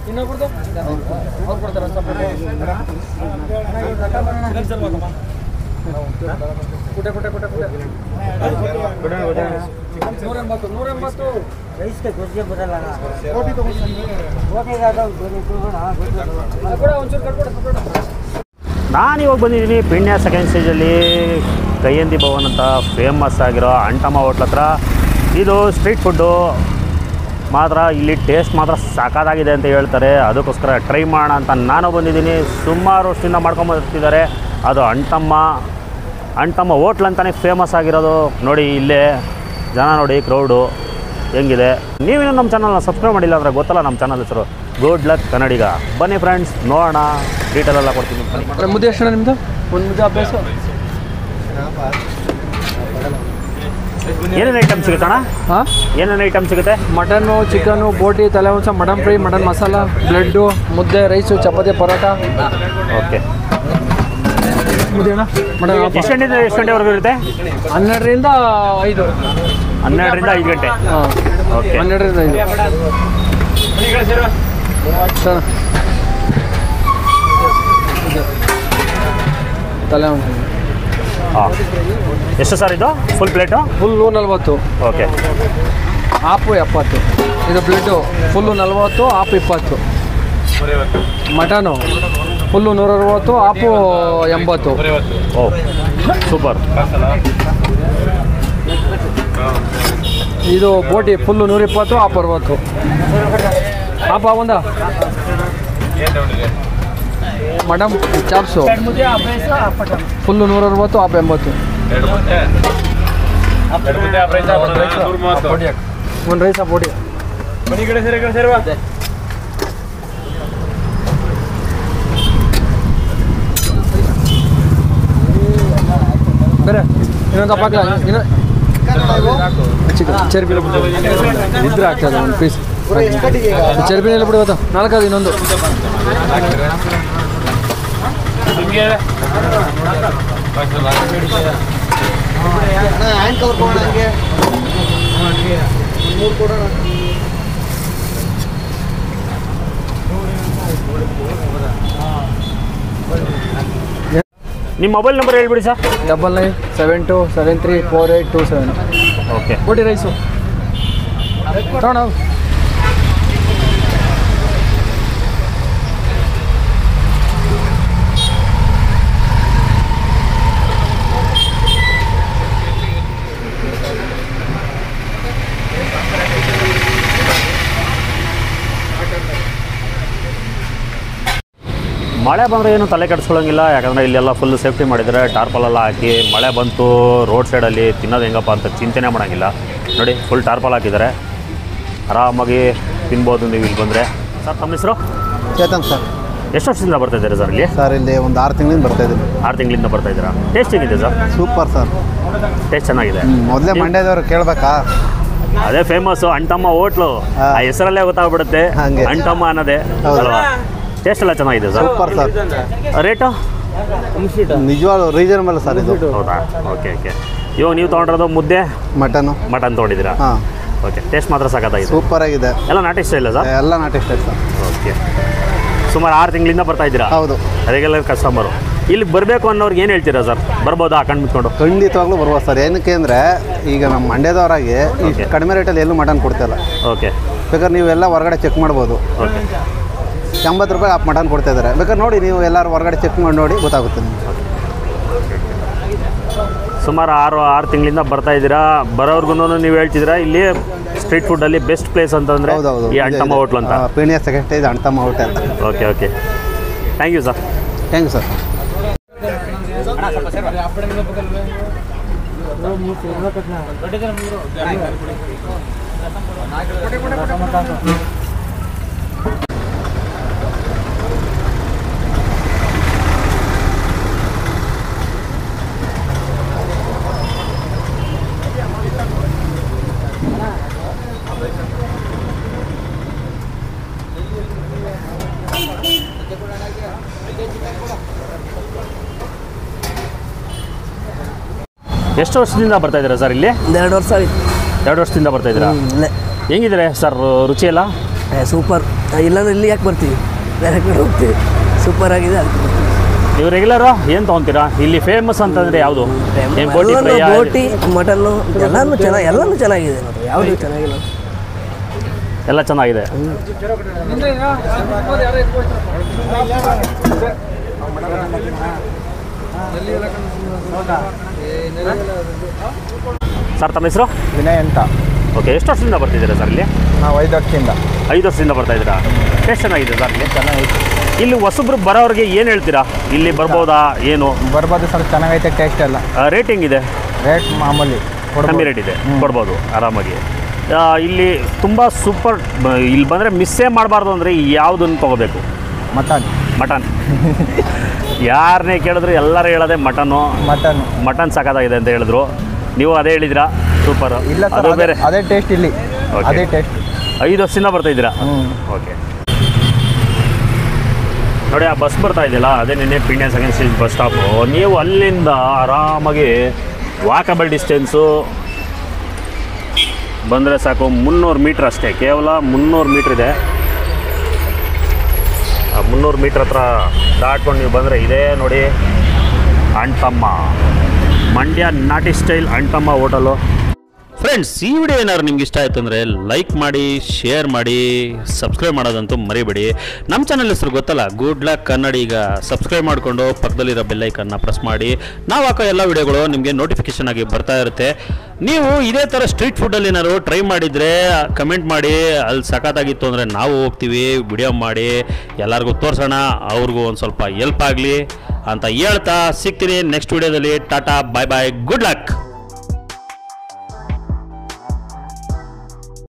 ಇನ್ನೊಬ್ರದ್ದು ಅವ್ರು ಕೊಡ್ತಾರೆ ಕುಟೆ ಕುಟೆ ಕುಟೆ ಕುಟೆ 180 ರೈಸ್ಗೆ ಗೊಜ್ಜೆ ಬರಲ್ಲ ನಾನಿವಾಗ ಬಂದಿದ್ದೀನಿ ಪೀಣ್ಯ ಸೆಕೆಂಡ್ ಸ್ಟೇಜಲ್ಲಿ ಕೈಯಂದಿ ಭವನ್ ಅಂತ ಫೇಮಸ್ ಆಗಿರೋ ಅಂಟಮ್ಮ ಹೋಟ್ಲ್ ಹತ್ರ. ಇದು ಸ್ಟ್ರೀಟ್ ಫುಡ್ಡು ಮಾತ್ರ, ಇಲ್ಲಿ ಟೇಸ್ಟ್ ಮಾತ್ರ ಸಾಕಾಗಿದೆ ಅಂತ ಹೇಳ್ತಾರೆ. ಅದಕ್ಕೋಸ್ಕರ ಟ್ರೈ ಮಾಡೋಣ ಅಂತ ನಾನು ಬಂದಿದ್ದೀನಿ. ಸುಮಾರು ವರ್ಷದಿಂದ ಮಾಡ್ಕೊಂಬರ್ತಿದ್ದಾರೆ. ಅದು ಅಂಟಮ್ಮ ಹೋಟ್ಲ್ ಅಂತಲೇ ಫೇಮಸ್ ಆಗಿರೋದು. ನೋಡಿ ಇಲ್ಲೇ ಜನ ನೋಡಿ, ಕ್ರೌಡು ಹೆಂಗಿದೆ. ನೀವೇನು ನಮ್ಮ ಚಾನಲ್ನ ಸಬ್ಸ್ಕ್ರೈಬ್ ಮಾಡಿಲ್ಲ ಅಂದರೆ ಗೊತ್ತಲ್ಲ ನಮ್ಮ ಚಾನಲ್ ಹೆಸರು ಗುಡ್ ಲಕ್ ಕನ್ನಡಿಗ. ಬನ್ನಿ ಫ್ರೆಂಡ್ಸ್, ನೋಡೋಣ, ಡೀಟೇಲೆಲ್ಲ ಕೊಡ್ತೀನಿ. ಮುದ್ದೆ ಎಷ್ಟು ನಿಮ್ಮದು? ಒಂದು ಮುದ್ದೆ ಅಭ್ಯಾಸ. ಏನೇನು ಐಟಮ್ ಸಿಗುತ್ತೆ ಅಣ್ಣ? ಹಾಂ, ಏನೇನು ಐಟಮ್ ಸಿಗುತ್ತೆ? ಮಟನ್ನು, ಚಿಕನು, ಬೋಟಿ, ತಲೆ ಮಾಂಸ, mutton fry, mutton masala, bread, ಮುದ್ದೆ, ರೈಸು, ಚಪಾತಿ, ಪರೋಟ. ಓಕೆ. ಮುದ್ದೆ ಅಣ್ಣ, ಮಟನ್. ಎಷ್ಟು ಗಂಟೆವರೆಗೂ ಇರುತ್ತೆ? 12ರಿಂದ 5. 12ರಿಂದ 5 ಗಂಟೆ. ಹಾಂ, ಓಕೆ. 12ರಿಂದ 5 ತಲೆ ಮಾಂಸ. ಹಾಂ, ಎಷ್ಟು ಸರ್ ಇದು? Full plate? Full 40. Okay. Half 70. ಇದು bread full 40, half 20. Mutton full 160, half 80. ಓ, ಸೂಪರ್. ಇದು ಬೋಟಿ ಫುಲ್ಲು 120, ಹಾಫ್ 60. ಹಾಫ್ ಒಂದ ಮಟನ್ ಚಾಪ್ಸು ಫುಲ್ಲು 160, ಹಾಫ್ 80. ಒಂದು ರೈಸ ಬೋಟಿ. ಬೇರೆ ಇನ್ನೊಂದು ಅಪ್ಪ ಚರ್ಬಿ ಇದ್ರೆ ಆಗ್ತದೆ ಒಂದು ಪೀಸ್. ಚರ್ಬಿನೆಲ್ಲ ಬಿಡ್ಬೋದ? 4 ಅದು ಇನ್ನೊಂದು. ನಿಮ್ಮ ಮೊಬೈಲ್ ನಂಬರ್ ಹೇಳ್ಬಿಡಿ ಸರ್. 9972734827. ಓಕೆ. ಬೋಟಿ ರೈಸು ತಗೋಣ. ಮಳೆ ಬಂದರೆ ಏನು ತಲೆ ಕೆಡಿಸ್ಕೊಳ್ಳೋಂಗಿಲ್ಲ. ಯಾಕಂದರೆ ಇಲ್ಲೆಲ್ಲ ಫುಲ್ ಸೇಫ್ಟಿ ಮಾಡಿದ್ದಾರೆ, ಟಾರ್ಪಲೆಲ್ಲ ಹಾಕಿ. ಮಳೆ ಬಂತು ರೋಡ್ ಸೈಡಲ್ಲಿ ತಿನ್ನೋದು ಹೆಂಗಪ್ಪ ಅಂತ ಚಿಂತೆನೇ ಮಾಡೋಂಗಿಲ್ಲ. ನೋಡಿ, ಫುಲ್ ಟಾರ್ಪಲ್ ಹಾಕಿದ್ದಾರೆ, ಆರಾಮಾಗಿ ತಿನ್ಬೋದು ನೀವು ಇಲ್ಲಿ ಬಂದರೆ. ಸರ್, ತಮ್ಮ ಹೆಸರು? ಚೇತನ್ ಸರ್. ಎಷ್ಟು ವರ್ಷದಿಂದ ಬರ್ತಾಯಿದ್ದೀರಾ ಸರ್ ಇಲ್ಲಿ? ಸರ್ ಇಲ್ಲಿ ಒಂದು 6 ತಿಂಗಳಿಂದ ಬರ್ತಾಯಿದ್ದೀನಿ. 6 ತಿಂಗಳಿಂದ ಬರ್ತಾಯಿದ್ದೀರಾ. ಟೇಸ್ಟ್ ಹೇಗಿದೆ ಸರ್? ಸೂಪರ್ ಸರ್, ಟೇಸ್ಟ್ ಚೆನ್ನಾಗಿದೆ. ಮೊದಲೇ ಮಂಡ್ಯದವ್ರು ಕೇಳಬೇಕಾ? ಅದೇ ಫೇಮಸ್ಸು ಅಂಟಮ್ಮ ಹೋಟ್ಲು. ಆ ಹೆಸರಲ್ಲೇ ಗೊತ್ತಾಗ್ಬಿಡುತ್ತೆ, ಅಂಟಮ್ಮ ಅನ್ನೋದೇ ಅಲ್ವಾ? ಟೇಸ್ಟ್ ಎಲ್ಲ ಚೆನ್ನಾಗಿದೆ ಸರ್. Super sir. ರೇಟು ನಿಜವಾಗ್ಲೂ ರೀಸನಬಲ್ ಸರ್ ಇದು. ಹೌದಾ? Okay okay. ಇವಾಗ ನೀವು ತೊಗೊಂಡಿರೋದು ಮುದ್ದೆ, ಮಟನ್ ತೊಗೊಂಡಿದ್ದೀರಾ? ಹಾಂ. ಓಕೆ. ಟೇಸ್ಟ್ ಮಾತ್ರ ಸಾಕಾಗಿದೆ, ಸೂಪರ್ ಆಗಿದೆ. ಎಲ್ಲ ನಾಟಿ ಸ್ಟೈಲ್ ಸರ್? ಎಲ್ಲ ನಾಟಿ ಸ್ಟೈಲ್ ಸರ್. ಓಕೆ. ಸುಮಾರು 6 ತಿಂಗಳಿಂದ ಬರ್ತಾ ಇದ್ದೀರಾ? ಹೌದು. Regular customer. ಇಲ್ಲಿಗೆ ಬರಬೇಕು ಅನ್ನೋರ್ಗೆ ಏನು ಹೇಳ್ತೀರಾ ಸರ್? ಬರ್ಬೋದಾ ಕಣ್ಣು ಮುಚ್ಕೊಂಡು? ಖಂಡಿತವಾಗ್ಲೂ ಬರ್ಬೋದು ಸರ್. ಏನಕ್ಕೆ ಅಂದರೆ ಈಗ ನಮ್ಮ ಮಂಡ್ಯದವರಾಗಿ ಈ ಕಡಿಮೆ ರೇಟಲ್ಲಿ ಎಲ್ಲೂ ಮಟನ್ ಕೊಡ್ತಾಯಿಲ್ಲ. ಓಕೆ. ಬೇಕಾದ್ರೆ ನೀವೆಲ್ಲ ಹೊರಗಡೆ ಚೆಕ್ ಮಾಡ್ಬೋದು. ಓಕೆ. 80 ರೂಪಾಯಿ ಹಾಫ್ ಮಟನ್ ಕೊಡ್ತಾಯಿದ್ದಾರೆ. ಬೇಕಾದ್ರೆ ನೋಡಿ, ನೀವು ಎಲ್ಲರೂ ಹೊರಗಡೆ ಚೆಕ್ ಮಾಡಿ ನೋಡಿ, ಗೊತ್ತಾಗುತ್ತೆ ನಿಮಗೆ. ಸುಮಾರು 6 ತಿಂಗಳಿಂದ ಬರ್ತಾ ಇದ್ದೀರಾ. ಬರೋರ್ಗು ನೀವು ಹೇಳ್ತಿದ್ದೀರಾ ಇಲ್ಲಿ ಸ್ಟ್ರೀಟ್ ಫುಡ್ಡಲ್ಲಿ ಬೆಸ್ಟ್ ಪ್ಲೇಸ್ ಅಂತಂದರೆ ಈ ಅಂಟಮ್ಮ ಹೋಟ್ಲು ಅಂತ. Peenya second stage Antamma hotel. Okay okay. Thank you sir. Thank you sir. ಎಷ್ಟು ವರ್ಷದಿಂದ ಬರ್ತಾ ಇದ್ದೀರಾ ಸರ್ ಇಲ್ಲಿ? 2 ವರ್ಷ ಆಯಿತು. 2 ವರ್ಷದಿಂದ ಬರ್ತಾ ಇದ್ದೀರಾ? ಹೆಂಗಿದ್ರೆ ಸರ್ ರುಚಿ ಎಲ್ಲ? ಸೂಪರ್. ಇಲ್ಲಾಂದ್ರೆ ಇಲ್ಲಿ ಯಾಕೆ ಬರ್ತೀವಿ, ಬೇರೆ ಕಡೆ ಹೋಗ್ತೀವಿ. ಸೂಪರ್ ಆಗಿದೆ. ನೀವು ರೆಗ್ಯುಲರು ಏನು ತೊಗೊತೀರಾ? ಇಲ್ಲಿ ಫೇಮಸ್ ಅಂತಂದರೆ ಯಾವುದು? ಬೋಟಿ, ಮಟನ್ನು ಎಲ್ಲನೂ ಚೆನ್ನಾಗಿದೆ ನೋಡ್ರಿ. ಯಾವುದು ಚೆನ್ನಾಗಿಲ್ಲ, ಎಲ್ಲ ಚೆನ್ನಾಗಿದೆ. ಸರ್ ತಮ್ಮ ಹೆಸರು? ವಿನಯ್ ಅಂತ. ಓಕೆ, ಎಷ್ಟು ವರ್ಷದಿಂದ ಬರ್ತಿದ್ದೀರಾ ಸರ್ ಇಲ್ಲಿ? ನಾವು 5 ವರ್ಷದಿಂದ. 5 ವರ್ಷದಿಂದ ಬರ್ತಾ ಇದ್ದೀರಾ? ಟೇಸ್ಟ್ ಚೆನ್ನಾಗಿದೆ ಸರ್ ಇಲ್ಲಿ? ಚೆನ್ನಾಗೈತೆ. ಇಲ್ಲಿ ಹೊಸಬ್ರು ಬರೋರಿಗೆ ಏನು ಹೇಳ್ತೀರಾ? ಇಲ್ಲಿ ಬರ್ಬೋದಾ ಏನು? ಬರ್ಬೋದು ಸರ್, ಚೆನ್ನಾಗೈತೆ ಟೇಸ್ಟ್ ಎಲ್ಲ. ರೇಟಿಂಗ್ ಇದೆ? ರೇಟ್ ಮಾಮೂಲಿ ಕಮ್ಮಿ ರೇಟ್ ಇದೆ, ಕೊಡ್ಬೋದು ಆರಾಮಾಗಿ. ಇಲ್ಲಿ ತುಂಬ ಸೂಪರ್. ಇಲ್ಲಿ ಬಂದರೆ ಮಿಸ್ಸೇ ಮಾಡಬಾರ್ದು ಅಂದರೆ ಯಾವುದನ್ನು ತೊಗೋಬೇಕು? ಮಟನ್ ಯಾರನ್ನೇ ಕೇಳಿದ್ರು ಎಲ್ಲರೂ ಹೇಳೋದೆ ಮಟನ್ ಸಾಕಾಗಿದೆ ಅಂತ ಹೇಳಿದ್ರು. ನೀವು ಅದೇ ಹೇಳಿದಿರಾ? ಸೂಪರ್. ಇಲ್ಲ ಅದು ಬೇರೆ, ಅದೇ ಟೇಸ್ಟ್ ಇಲ್ಲಿ. ಅದೇ ಟೇಸ್ಟ್. 5 ವರ್ಷದಿಂದ ಬರ್ತಾ ಇದ್ದೀರಾ? ಓಕೆ. ನೋಡಿ ಆ ಬಸ್ ಬರ್ತಾ ಇದೆಯಲ್ಲ, ಅದೇ ನಿನ್ನೆ Peenya second stage bus stop. ನೀವು ಅಲ್ಲಿಂದ ಆರಾಮಾಗಿ ವಾಕಬಲ್ ಡಿಸ್ಟೆನ್ಸು ಬಂದರೆ ಸಾಕು. 300 ಮೀಟ್ರ್ ಅಷ್ಟೇ, ಕೇವಲ 300 ಮೀಟ್ರ್ ಇದೆ. 300 ಮೀಟ್ರ್ ಹತ್ರ ದಾಟ್ಕೊಂಡು ನೀವು ಬಂದರೆ ಇದೇ ನೋಡಿ ಅಣ್ತಮ್ಮ, ಮಂಡ್ಯ ನಾಟಿ ಸ್ಟೈಲ್ ಅಣ್ತಮ್ಮ ಹೋಟೆಲು. ಫ್ರೆಂಡ್ಸ್, ಈ ವಿಡಿಯೋ ಏನಾದ್ರು ನಿಮ್ಗೆ ಇಷ್ಟ ಆಯಿತು ಅಂದರೆ ಲೈಕ್ ಮಾಡಿ, ಶೇರ್ ಮಾಡಿ, ಸಬ್ಸ್ಕ್ರೈಬ್ ಮಾಡೋದಂತೂ ಮರಿಬೇಡಿ. ನಮ್ಮ ಚಾನಲ್ ಹೆಸರು ಗೊತ್ತಲ್ಲ, ಗುಡ್ ಲಕ್ ಕನ್ನಡ. ಈಗ ಸಬ್ಸ್ಕ್ರೈಬ್ ಮಾಡಿಕೊಂಡು ಪಕ್ಕದಲ್ಲಿರೋ ಬೆಲ್ಲೈಕನ್ನ ಪ್ರೆಸ್ ಮಾಡಿ. ನಾವು ಹಾಕೋ ಎಲ್ಲ ವಿಡಿಯೋಗಳು ನಿಮಗೆ ನೋಟಿಫಿಕೇಷನ್ ಆಗಿ ಬರ್ತಾ ಇರುತ್ತೆ. ನೀವು ಇದೇ ಥರ ಸ್ಟ್ರೀಟ್ ಫುಡ್ಡಲ್ಲಿ ಏನಾದ್ರು ಟ್ರೈ ಮಾಡಿದರೆ ಕಮೆಂಟ್ ಮಾಡಿ. ಅಲ್ಲಿ ಸಖತ್ತಾಗಿತ್ತು ಅಂದರೆ ನಾವು ಹೋಗ್ತೀವಿ, ವಿಡಿಯೋ ಮಾಡಿ ಎಲ್ಲರಿಗೂ ತೋರಿಸೋಣ, ಅವ್ರಿಗೂ ಒಂದು ಸ್ವಲ್ಪ ಹೆಲ್ಪ್ ಆಗಲಿ ಅಂತ ಹೇಳ್ತಾ ಸಿಗ್ತೀನಿ ನೆಕ್ಸ್ಟ್ ವಿಡಿಯೋದಲ್ಲಿ. ಟಾಟಾ, ಬಾಯ್ ಬಾಯ್, ಗುಡ್ ಲಕ್.